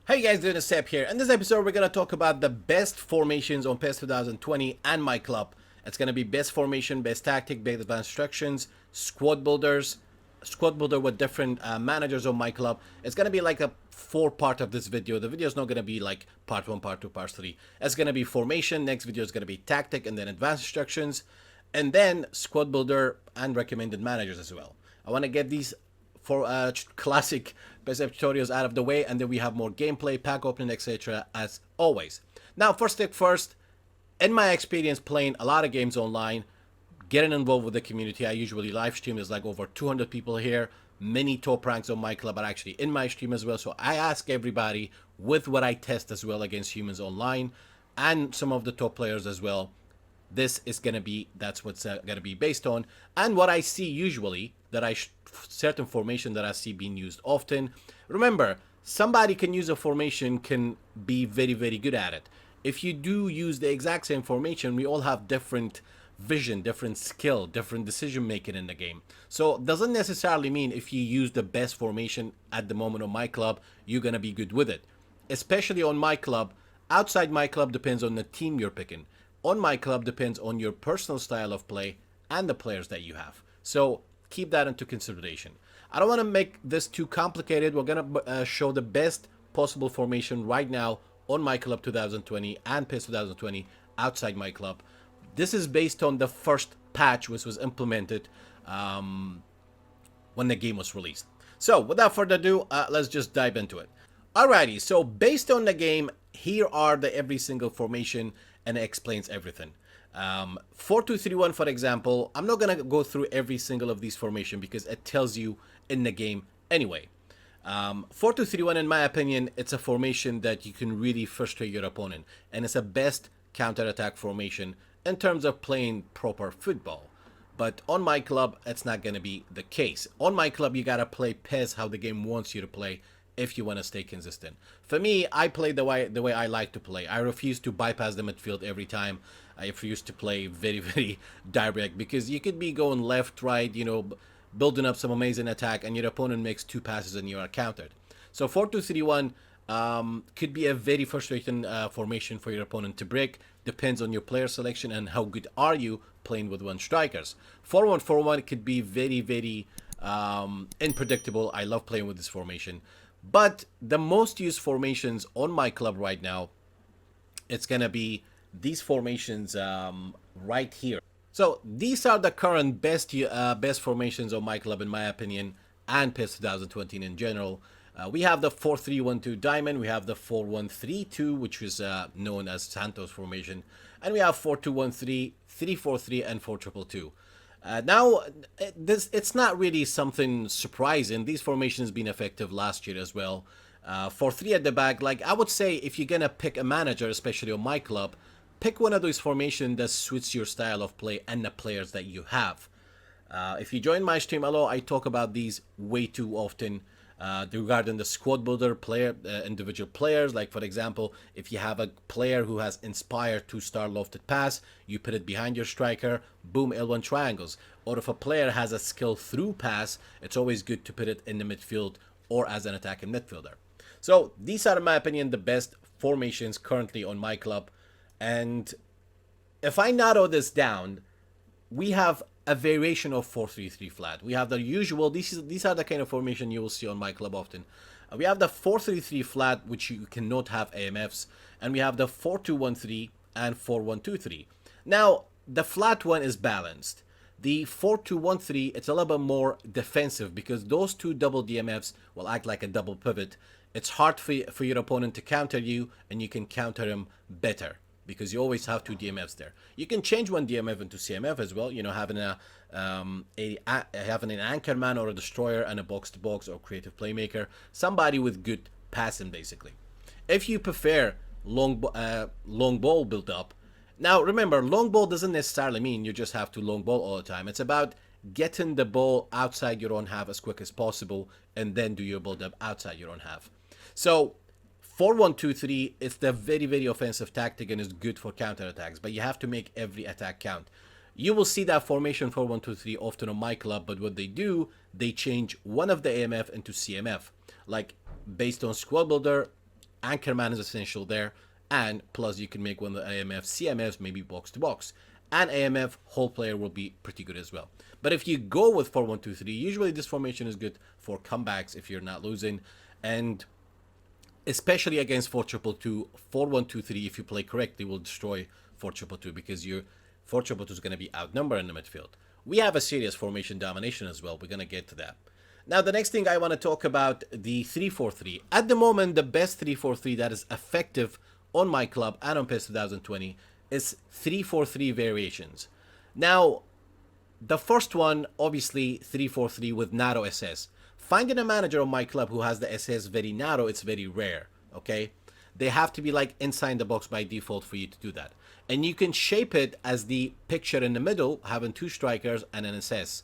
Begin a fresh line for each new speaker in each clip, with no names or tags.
Hey guys, doing a Sep here. In this episode, we're gonna talk about the best formations on PES 2020 and myClub. It's gonna be best formation, best tactic, best advanced instructions, squad builders, squad builder with different managers on myClub. It's gonna be like a four-part of this video. The video is not gonna be like part one, part two, part three. It's gonna be formation. Next video is gonna be tactic, and then advanced instructions, and then squad builder and recommended managers as well. I want to get these for classic PES tutorials out of the way, and then we have more gameplay, pack opening, etc. as always. Now, first thing first, in my experience playing a lot of games online, getting involved with the community, I usually live stream. There's like over 200 people here. Many top ranks on myClub are actually in my stream as well. So I ask everybody with what I test as well against humans online and some of the top players as well. This is gonna be, that's what's gonna be based on, and what I see usually, that certain formation that I see being used often. Remember, somebody can use a formation, can be very, very good at it. If you do use the exact same formation, we all have different vision, different skill, different decision making in the game. So it doesn't necessarily mean if you use the best formation at the moment on myClub, you're gonna be good with it. Especially on myClub. Outside myClub depends on the team you're picking. On myClub depends on your personal style of play and the players that you have. So keep that into consideration. I don't want to make this too complicated. We're going to show the best possible formation right now on myClub 2020 and PES 2020 outside myClub. This is based on the first patch which was implemented when the game was released. So without further ado, let's just dive into it. Alrighty, so based on the game, here are the every single formation, and it explains everything. 4-2-3-1, for example, I'm not going to go through every single of these formation because it tells you in the game anyway. 4-2-3-1, in my opinion, it's a formation that you can really frustrate your opponent, and it's a best counter-attack formation in terms of playing proper football. But on myClub, it's not going to be the case. On myClub, you got to play PES how the game wants you to play if you want to stay consistent. For me, I play the way I like to play. I refuse to bypass the midfield every time. I refuse to play very, very direct, because you could be going left, right, you know, building up some amazing attack, and your opponent makes two passes and you are countered. So 4-2-3-1 could be a very frustrating formation for your opponent to break. Depends on your player selection and how good are you playing with one strikers. 4-1-4-1 could be very, very unpredictable. I love playing with this formation. But the most used formations on myClub right now, it's gonna be these formations right here. So these are the current best formations on myClub in my opinion, and PES 2020 in general. We have the 4-3-1-2 diamond, we have the 4-1-3-2, which is known as Santos formation, and we have 4-2-1-3, 3-4-3, and 4-2-2-2. Now, it's not really something surprising. These formations been effective last year as well. 4-3 at the back, like I would say, if you're gonna pick a manager, especially on myClub, pick one of those formations that suits your style of play and the players that you have. If you join my stream, hello, I talk about these way too often. Regarding the squad builder player, individual players, like for example, if you have a player who has inspired 2-star lofted pass, you put it behind your striker, boom, L1 triangles. Or if a player has a skill through pass, it's always good to put it in the midfield or as an attacking midfielder. So these are, in my opinion, the best formations currently on myClub. And if I narrow this down, we have a variation of 4-3-3 flat. We have the usual, these are the kind of formation you will see on myClub often. We have the 4-3-3 flat, which you cannot have AMFs, and we have the 4-2-1-3 and 4-1-2-3. Now, the flat one is balanced. The 4-2-1-3, it's a little bit more defensive because those two double DMFs will act like a double pivot. It's hard for your opponent to counter you, and you can counter him better, because you always have two DMFs there. You can change one DMF into CMF as well, you know, having having an anchor man or a destroyer and a box-to-box or creative playmaker, somebody with good passing basically. If you prefer long ball build up, now remember, long ball doesn't necessarily mean you just have to long ball all the time. It's about getting the ball outside your own half as quick as possible and then do your build up outside your own half. So 4-1-2-3 is the very, very offensive tactic and is good for counterattacks, but you have to make every attack count. You will see that formation 4-1-2-3 often on myClub, but what they do, they change one of the AMF into CMF. Like based on squad builder, Anchorman is essential there, and plus you can make one of the AMF, CMFs, maybe box to box. And AMF whole player will be pretty good as well. But if you go with 4-1-2-3, usually this formation is good for comebacks if you're not losing, and especially against 4-2-2-2, 4-1-2-3, if you play correctly, will destroy 4-2-2-2 because your 4-2-2-2 is going to be outnumbered in the midfield. We have a serious formation domination as well. We're going to get to that. Now, the next thing I want to talk about, the 3-4-3. At the moment, the best 3-4-3 that is effective on myClub and on PES 2020 is 3-4-3 variations. Now, the first one, obviously, 3-4-3 with narrow SS. Finding a manager on myClub who has the SS very narrow, it's very rare, okay? They have to be like inside the box by default for you to do that. And you can shape it as the picture in the middle, having two strikers and an SS.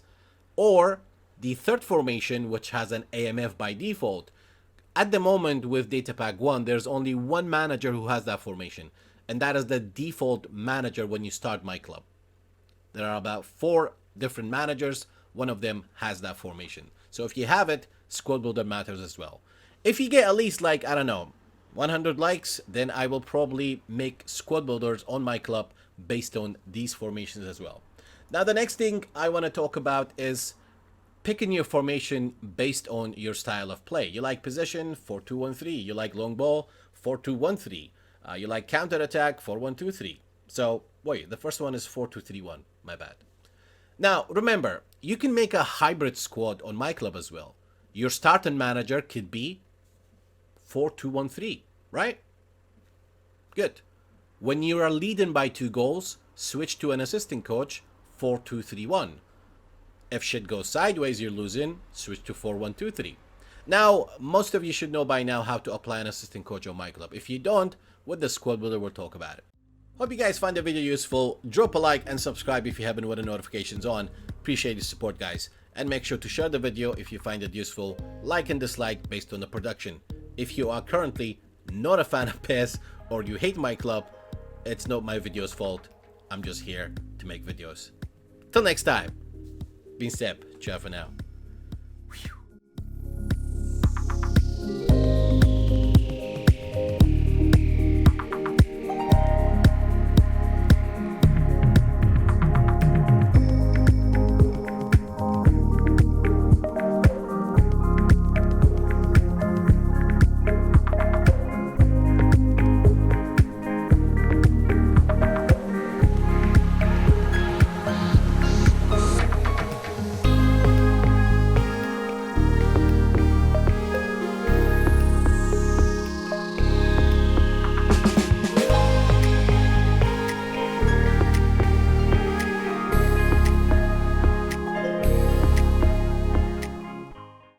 Or the third formation, which has an AMF by default. At the moment with Data Pack 1, there's only one manager who has that formation. And that is the default manager when you start myClub. There are about 4 different managers. One of them has that formation. So if you have it, Squad Builder matters as well. If you get at least like, I don't know, 100 likes, then I will probably make Squad Builders on myClub based on these formations as well. Now the next thing I want to talk about is picking your formation based on your style of play. You like possession, 4-2-1-3. You like long ball, 4-2-1-3. You like counter attack, 4-1-2-3. So, wait, the first one is 4-2-3-1. My bad. Now, remember, you can make a hybrid squad on myClub as well. Your starting manager could be 4-2-1-3, right? Good. When you are leading by 2 goals, switch to an assistant coach, 4-2-3-1. If shit goes sideways, you're losing, switch to 4-1-2-3. Now, most of you should know by now how to apply an assistant coach on myClub. If you don't, with the Squad Builder, we'll talk about it. Hope you guys find the video useful. Drop a like and subscribe if you haven't with the notifications on. Appreciate the support, guys. And make sure to share the video if you find it useful. Like and dislike based on the production. If you are currently not a fan of PES or you hate myClub, it's not my video's fault. I'm just here to make videos. Till next time. Been Step. Ciao for now. Whew.